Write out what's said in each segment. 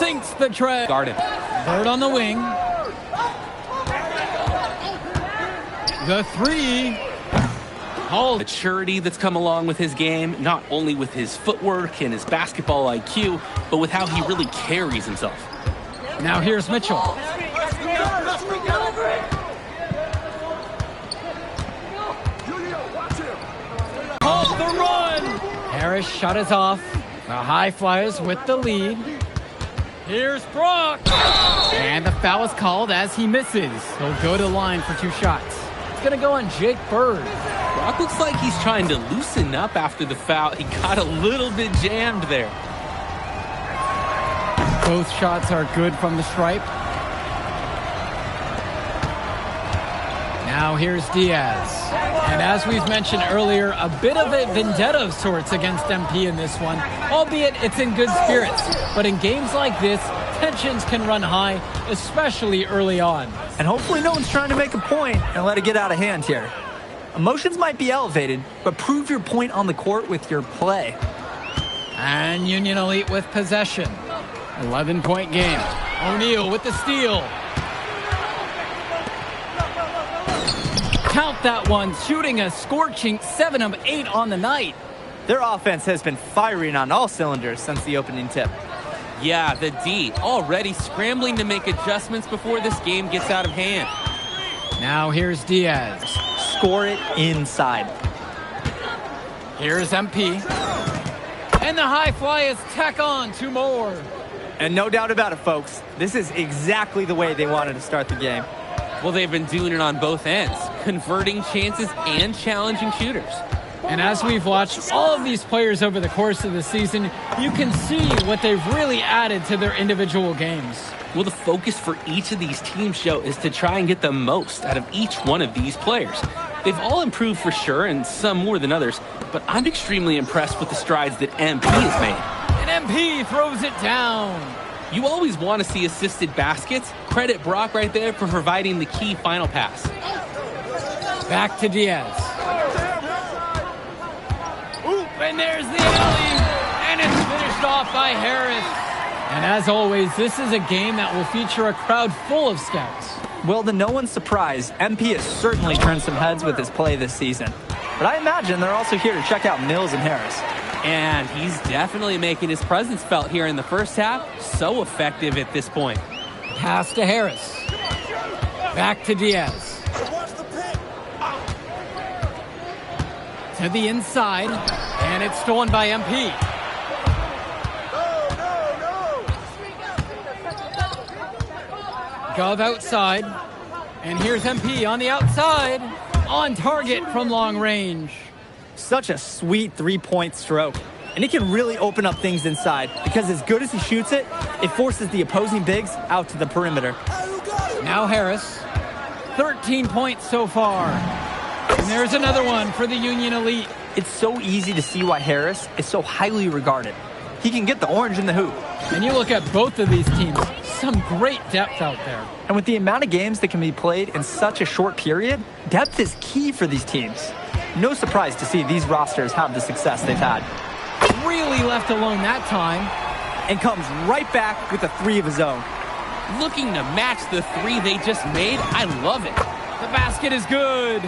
sinks the tray. Guard it. Bird on the wing. The three. The maturity that's come along with his game, not only with his footwork and his basketball IQ, but with how he really carries himself. Now here's Mitchell. Off the run. Harris shot is off. The High Flyers with the lead. Here's Brock. And the foul is called as he misses. He'll go to the line for 2 shots. It's going to go on Jake Bird. Brock looks like he's trying to loosen up after the foul. He got a little bit jammed there. Both shots are good from the stripe. Now here's Diaz. And as we've mentioned earlier, a bit of a vendetta of sorts against MP in this one, albeit it's in good spirits. But in games like this, tensions can run high, especially early on. And hopefully no one's trying to make a point and let it get out of hand here. Emotions might be elevated, but prove your point on the court with your play. And Union Elite with possession. 11-point game. O'Neal with the steal. Count that one, shooting a scorching 7 of 8 on the night. Their offense has been firing on all cylinders since the opening tip. Yeah, the D already scrambling to make adjustments before this game gets out of hand. Now here's Diaz. Score it inside. Here's MP. And the High Flyers tack on 2 more. And no doubt about it, folks. This is exactly the way they wanted to start the game. Well, they've been doing it on both ends, converting chances and challenging shooters. And as we've watched all of these players over the course of the season, you can see what they've really added to their individual games. Well, the focus for each of these teams show is to try and get the most out of each one of these players. They've all improved for sure, and some more than others, but I'm extremely impressed with the strides that MP has made. And MP throws it down. You always want to see assisted baskets. Credit Brock right there for providing the key final pass. Back to Diaz. Oop, and there's the alley. And it's finished off by Harris. And as always, this is a game that will feature a crowd full of scouts. Well, to no one's surprise, MP has certainly turned some heads with his play this season. But I imagine they're also here to check out Mills and Harris. And he's definitely making his presence felt here in the first half. So effective at this point. Pass to Harris. Back to Diaz. To the inside. And it's stolen by MP. Gov outside. And here's MP on the outside. On target from long range. Such a sweet three-point stroke. And it can really open up things inside because as good as he shoots it, it forces the opposing bigs out to the perimeter. Now Harris. 13 points so far. And there's another one for the Union Elite. It's so easy to see why Harris is so highly regarded. He can get the orange in the hoop. And you look at both of these teams, some great depth out there. And with the amount of games that can be played in such a short period, depth is key for these teams. No surprise to see these rosters have the success they've had. Really left alone that time. And comes right back with a 3 of his own. Looking to match the 3 they just made. I love it. The basket is good.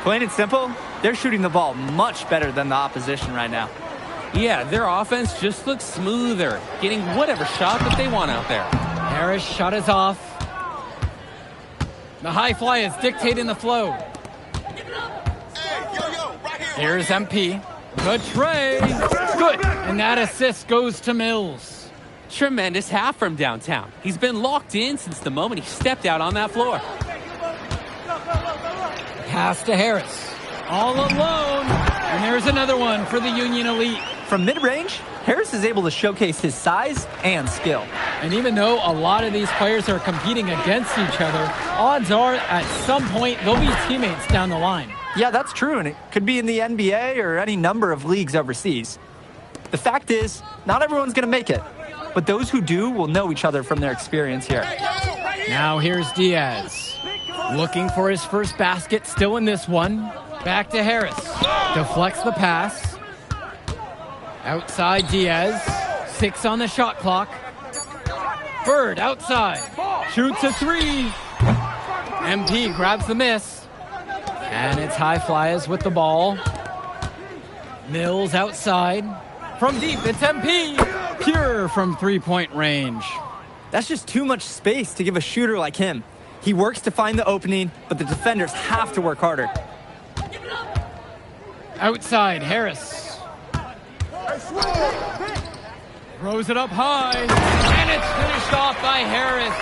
Plain and simple, they're shooting the ball much better than the opposition right now. Yeah, their offense just looks smoother, getting whatever shot that they want out there. Harris shot is off. The High Flyers dictating the flow. Here's MP. The tray. Good. And that assist goes to Mills. Tremendous half from downtown. He's been locked in since the moment he stepped out on that floor. Pass to Harris. All alone. And there's another one for the Union Elite. From mid-range, Harris is able to showcase his size and skill. And even though a lot of these players are competing against each other, odds are at some point they'll be teammates down the line. Yeah, that's true, and it could be in the NBA or any number of leagues overseas. The fact is, not everyone's going to make it, but those who do will know each other from their experience here. Now here's Diaz. Looking for his first basket, still in this one. Back to Harris. Deflects the pass. Outside Diaz. 6 on the shot clock. Bird outside. Shoots a three. MP grabs the miss. And it's High Flyers with the ball. Mills outside. From deep, it's MP. Pure from three-point range. That's just too much space to give a shooter like him. He works to find the opening, but the defenders have to work harder. Outside, Harris. Throws it up high. And it's finished off by Harris.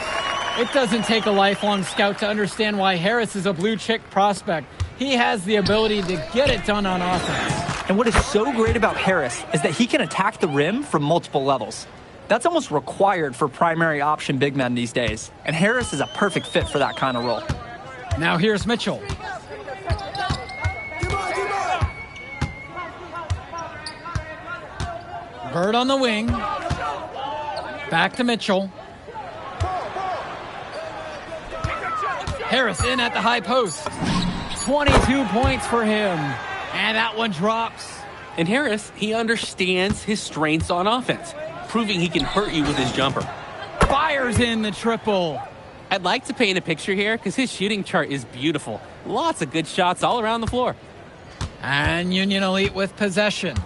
It doesn't take a lifelong scout to understand why Harris is a blue-chip prospect. He has the ability to get it done on offense. And what is so great about Harris is that he can attack the rim from multiple levels. That's almost required for primary option big men these days. And Harris is a perfect fit for that kind of role. Now here's Mitchell. Bird on the wing. Back to Mitchell. Harris in at the high post. 22 points for him. And that one drops. And Harris, he understands his strengths on offense, proving he can hurt you with his jumper. Fires in the triple. I'd like to paint a picture here because his shooting chart is beautiful. Lots of good shots all around the floor. And Union Elite with possession.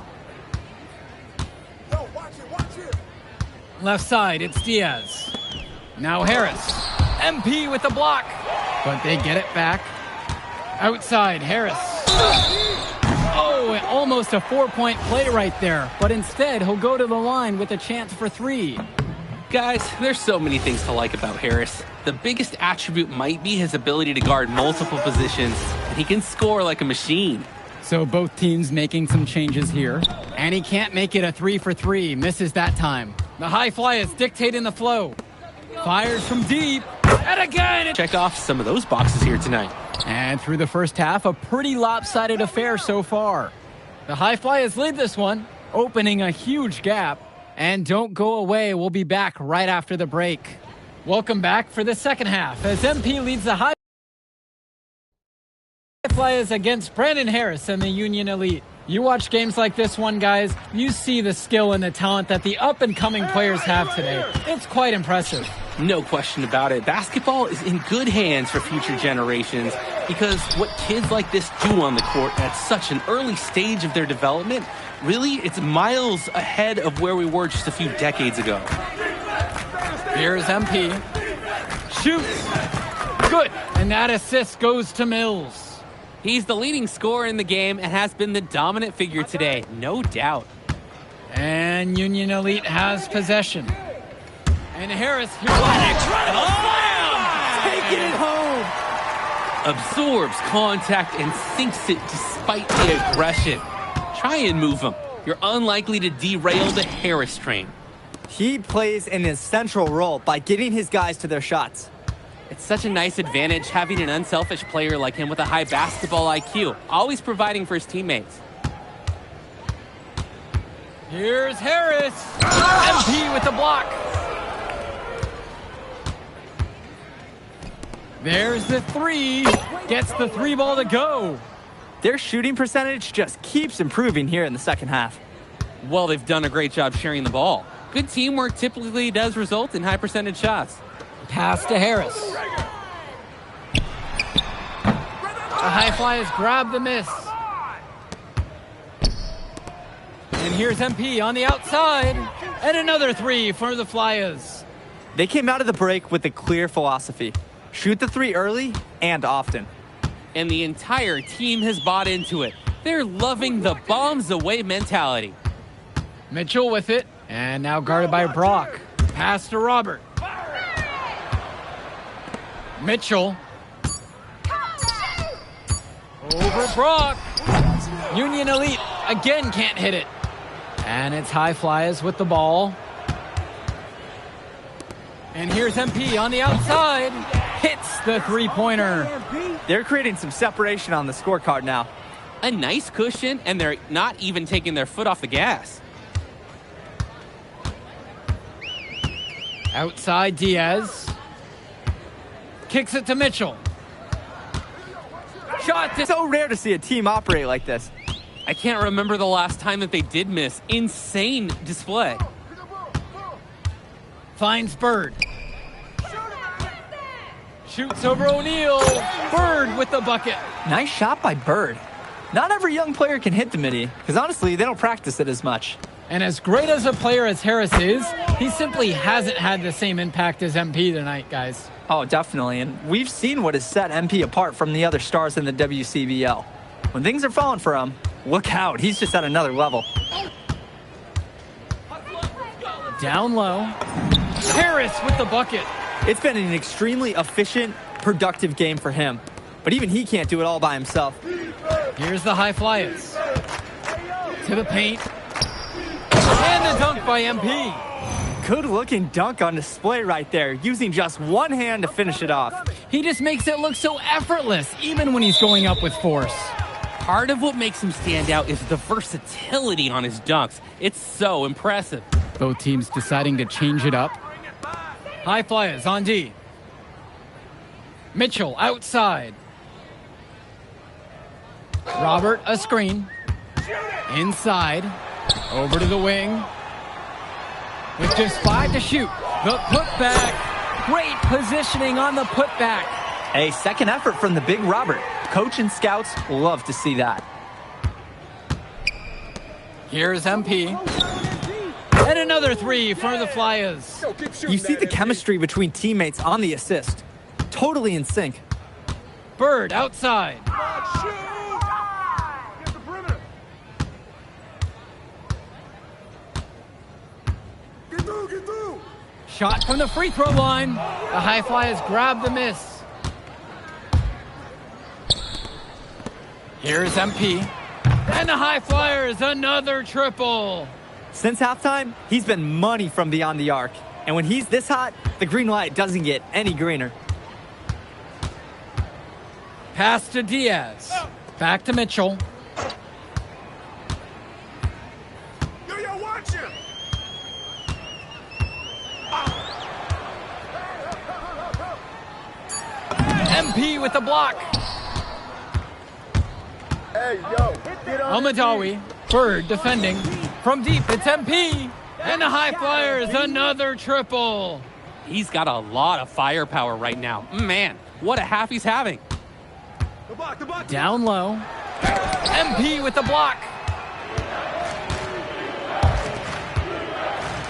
Left side, it's Diaz. Now Harris. MP with the block. But they get it back. Outside, Harris. Oh, almost a 4-point play right there. But instead, he'll go to the line with a chance for three. Guys, there's so many things to like about Harris. The biggest attribute might be his ability to guard multiple positions, and he can score like a machine. So both teams making some changes here. And he can't make it a 3 for 3. Misses that time. The High Flyers dictating the flow. Fires from deep. And again! Check off some of those boxes here tonight. And through the first half, a pretty lopsided affair so far. The High Flyers lead this one, opening a huge gap. And don't go away, we'll be back right after the break. Welcome back for the second half as MP leads the High Flyers against Brandon Harris and the Union Elite. You watch games like this one, guys, you see the skill and the talent that the up-and-coming players have today. It's quite impressive. No question about it. Basketball is in good hands for future generations because what kids like this do on the court at such an early stage of their development, really, it's miles ahead of where we were just a few decades ago. Here's MP. Shoots. Good. And that assist goes to Mills. He's the leading scorer in the game and has been the dominant figure today, no doubt. And Union Elite has possession. And Harris, here's Taking it home. Absorbs contact and sinks it despite the aggression. Try and move him. You're unlikely to derail the Harris train. He plays an essential role by getting his guys to their shots. It's such a nice advantage having an unselfish player like him with a high basketball IQ, always providing for his teammates. Here's Harris. MP with the block. There's the three. Gets the three ball to go. Their shooting percentage just keeps improving here in the second half. Well, they've done a great job sharing the ball. Good teamwork typically does result in high percentage shots. Pass to Harris. The High Flyers grab the miss. And here's MP on the outside. And another three for the Flyers. They came out of the break with a clear philosophy. Shoot the three early and often. And the entire team has bought into it. They're loving the bombs away mentality. Mitchell with it. And now guarded by Brock. Pass to Robert. Mitchell. Over Brock. Union Elite again can't hit it. And it's High Flyers with the ball. And here's MP on the outside. Hits the three-pointer. They're creating some separation on the scorecard now. A nice cushion, and they're not even taking their foot off the gas. Outside Diaz. Kicks it to Mitchell. Shot. It's so rare to see a team operate like this. I can't remember the last time that they did miss. Insane display. Finds Bird. shoots over O'Neal. Bird with the bucket. Nice shot by Bird. Not every young player can hit the midi, because honestly, they don't practice it as much. And as great as a player as Harris is, he simply hasn't had the same impact as MP tonight, guys. Oh, definitely. And we've seen what has set MP apart from the other stars in the WCBL. When things are falling for him, look out. He's just at another level. Down low. Harris with the bucket. It's been an extremely efficient, productive game for him. But even he can't do it all by himself. Here's the high flyers. To the paint. And the dunk by MP. Good-looking dunk on display right there, using just one hand to finish it off. He just makes it look so effortless, even when he's going up with force. Part of what makes him stand out is the versatility on his dunks. It's so impressive. Both teams deciding to change it up. High flyers on D. Mitchell outside. Robert a screen. Inside. Over to the wing. With just 5 to shoot. The putback. Great positioning on the putback. A second effort from the big Robert. Coach and scouts love to see that. Here's MP. And another 3 for the Flyers. You see the chemistry between teammates on the assist. Totally in sync. Bird outside. Shot from the free throw line. The High Flyers grab the miss. Here's MP. And the High Flyers, another triple. Since halftime, he's been money from beyond the arc. And when he's this hot, the green light doesn't get any greener. Pass to Diaz. Back to Mitchell. Watch him. MP with the block. Hey, yo, get on Almadawi. Bird defending. From deep, it's MP. And the High Flyers, another triple. He's got a lot of firepower right now. Man, what a half he's having. the block. Down low. MP with the block.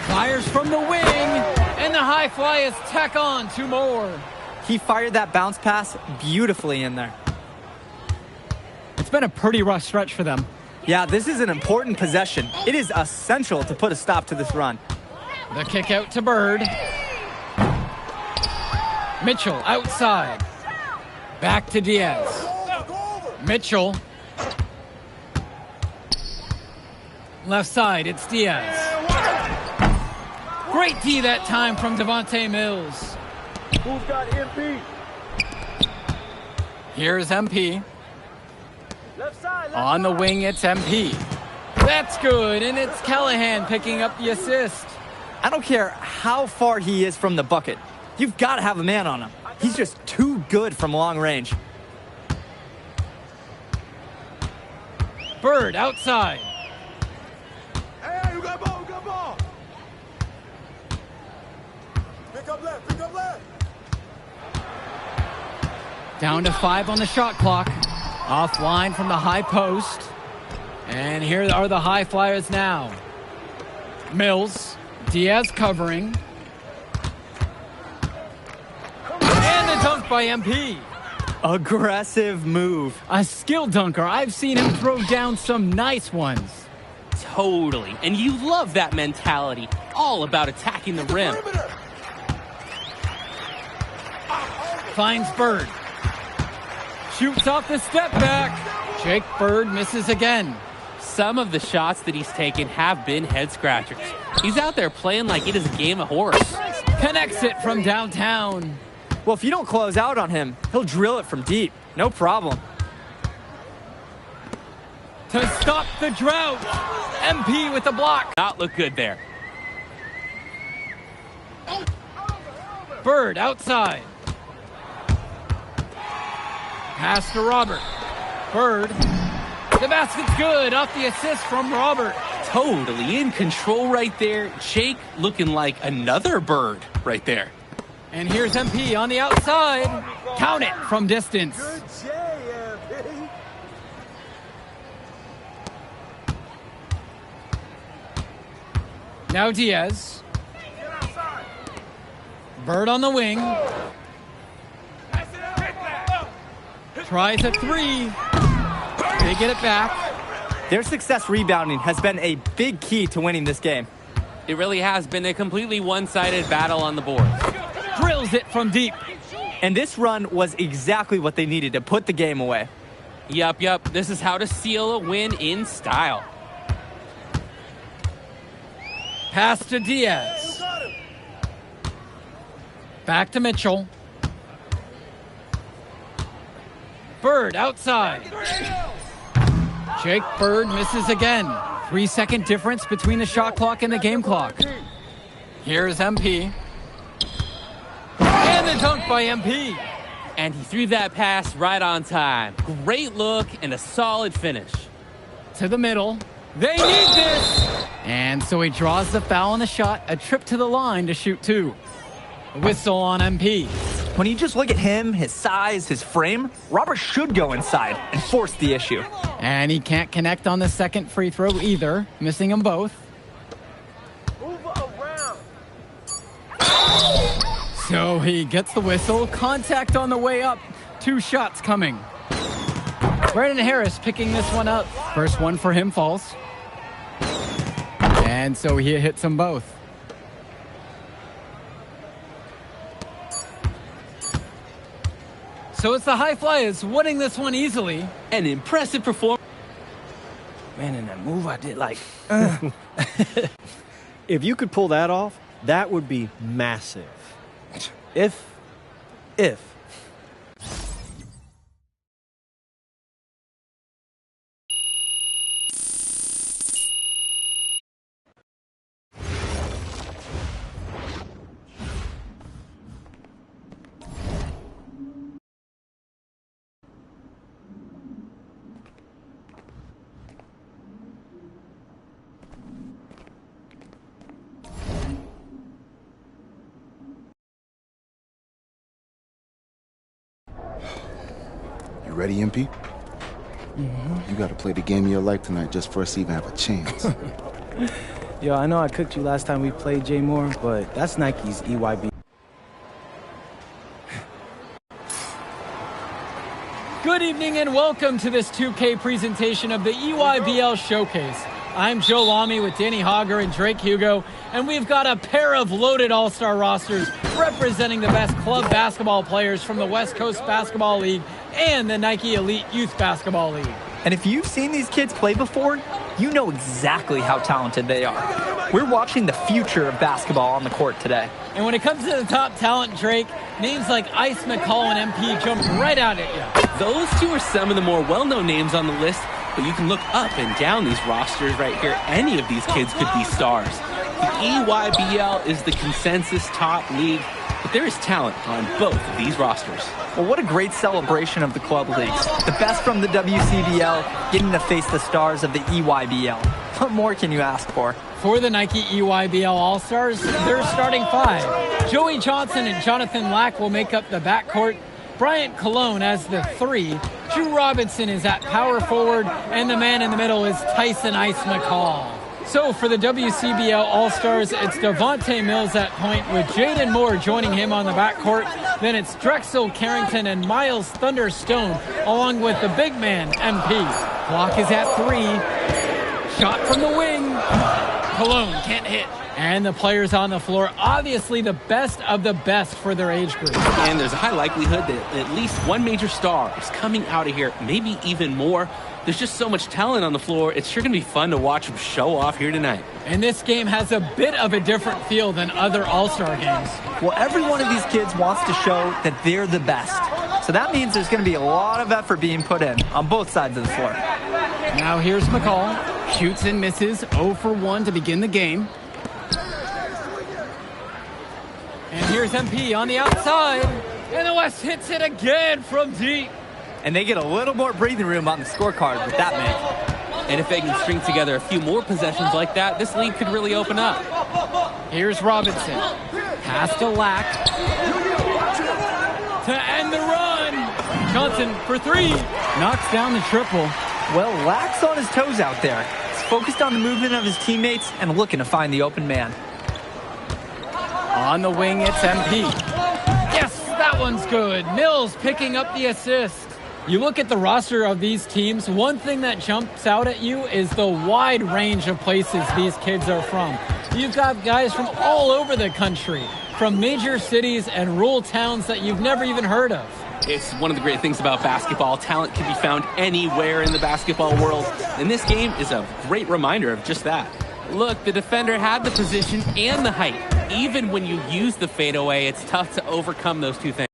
Fires from the wing. And the High Flyers tack on 2 more. He fired that bounce pass beautifully in there. It's been a pretty rough stretch for them. Yeah, this is an important possession. It is essential to put a stop to this run. The kick out to Bird. Mitchell outside. Back to Diaz. Mitchell. Left side, it's Diaz. Great D that time from Devontae Mills. Who's got MP? Here's MP. Left side. On the wing, it's MP. That's good, and it's Callahan picking up the assist. I don't care how far he is from the bucket. You've got to have a man on him. He's just too good from long range. Bird outside. Hey, you got ball. Pick up left. Down to 5 on the shot clock. Offline from the high post. And here are the High Flyers now. Mills. Diaz covering. And the dunk by MP. Aggressive move. A skilled dunker. I've seen him throw down some nice ones. Totally. And you love that mentality. All about attacking the rim. Finds Bird. Shoots off the step back. Jake Bird misses again. Some of the shots that he's taken have been head scratchers. He's out there playing like it is a game of horse. Connects it from downtown. Well, if you don't close out on him, he'll drill it from deep. No problem. To stop the drought. MP with the block. Not look good there. Bird outside. Pass to Robert. Bird. The basket's good off the assist from Robert. Totally in control right there. Jake looking like another Bird right there. And here's MP on the outside. Count it from distance. Good J, MP. Now Diaz. Bird on the wing. Tries a three. They get it back. Their success rebounding has been a big key to winning this game. It really has been a completely one-sided battle on the boards. Drills it from deep. And this run was exactly what they needed to put the game away. Yup. This is how to seal a win in style. Pass to Diaz. Back to Mitchell. Bird outside. Jake Bird misses again. 3-second difference between the shot clock and the game clock. Here's MP. And the dunk by MP. And he threw that pass right on time. Great look and a solid finish. To the middle. They need this. And so he draws the foul on the shot. A trip to the line to shoot two. A whistle on MP. When you just look at him, his size, his frame, Robert should go inside and force the issue. And he can't connect on the second free throw either, missing them both. Move around. So he gets the whistle. Contact on the way up. 2 shots coming. Brandon Harris picking this one up. First one for him falls. And so he hits them both. So it's the High Flyers winning this one easily. An impressive performance. Man, in that move I did If you could pull that off, that would be massive. If. You ready, MP? You gotta play the game of your life tonight just for us to even have a chance. Yo, I know I cooked you last time we played Jay Moore, but that's Nike's EYB. Good evening and welcome to this 2K presentation of the EYBL Showcase. I'm Joe Lamy with Danny Hogger and Drake Hugo, and we've got a pair of loaded all-star rosters representing the best club basketball players from the West Coast Basketball League and the Nike Elite Youth Basketball League. And if you've seen these kids play before, you know exactly how talented they are. We're watching the future of basketball on the court today. And when it comes to the top talent, Drake, names like Ice McCall and MP jump right out at you. Those two are some of the more well-known names on the list, but you can look up and down these rosters right here. Any of these kids could be stars. The EYBL is the consensus top league, but there is talent on both of these rosters. Well, what a great celebration of the club leagues. The best from the WCBL getting to face the stars of the EYBL. What more can you ask for? For the Nike EYBL All-Stars, their starting 5. Joey Johnson and Jonathan Lack will make up the backcourt. Bryant Cologne as the 3. Drew Robinson is at power forward, and the man in the middle is Tyson Ice McCall. So for the WCBL All-Stars, it's Devontae Mills at point with Jaden Moore joining him on the backcourt. Then it's Drexel Carrington and Miles Thunderstone along with the big man, MP. Clock is at 3. Shot from the wing. Cologne can't hit. And the players on the floor, obviously the best of the best for their age group. And there's a high likelihood that at least one major star is coming out of here, maybe even more. There's just so much talent on the floor. It's sure going to be fun to watch them show off here tonight. And this game has a bit of a different feel than other All-Star games. Well, every one of these kids wants to show that they're the best. So that means there's going to be a lot of effort being put in on both sides of the floor. Now here's McCall. Shoots and misses. 0 for 1 to begin the game. And here's MP on the outside. And the West hits it again from deep. And they get a little more breathing room on the scorecard with that make. And if they can string together a few more possessions like that, this league could really open up. Here's Robinson. Pass to Lack. To end the run. Johnson for three. Knocks down the triple. Well, Lack's on his toes out there. He's focused on the movement of his teammates and looking to find the open man. On the wing, it's MP. Yes, that one's good. Mills picking up the assist. You look at the roster of these teams, one thing that jumps out at you is the wide range of places these kids are from. You've got guys from all over the country, from major cities and rural towns that you've never even heard of. It's one of the great things about basketball. Talent can be found anywhere in the basketball world, and this game is a great reminder of just that. Look, the defender had the position and the height. Even when you use the fadeaway, it's tough to overcome those two things.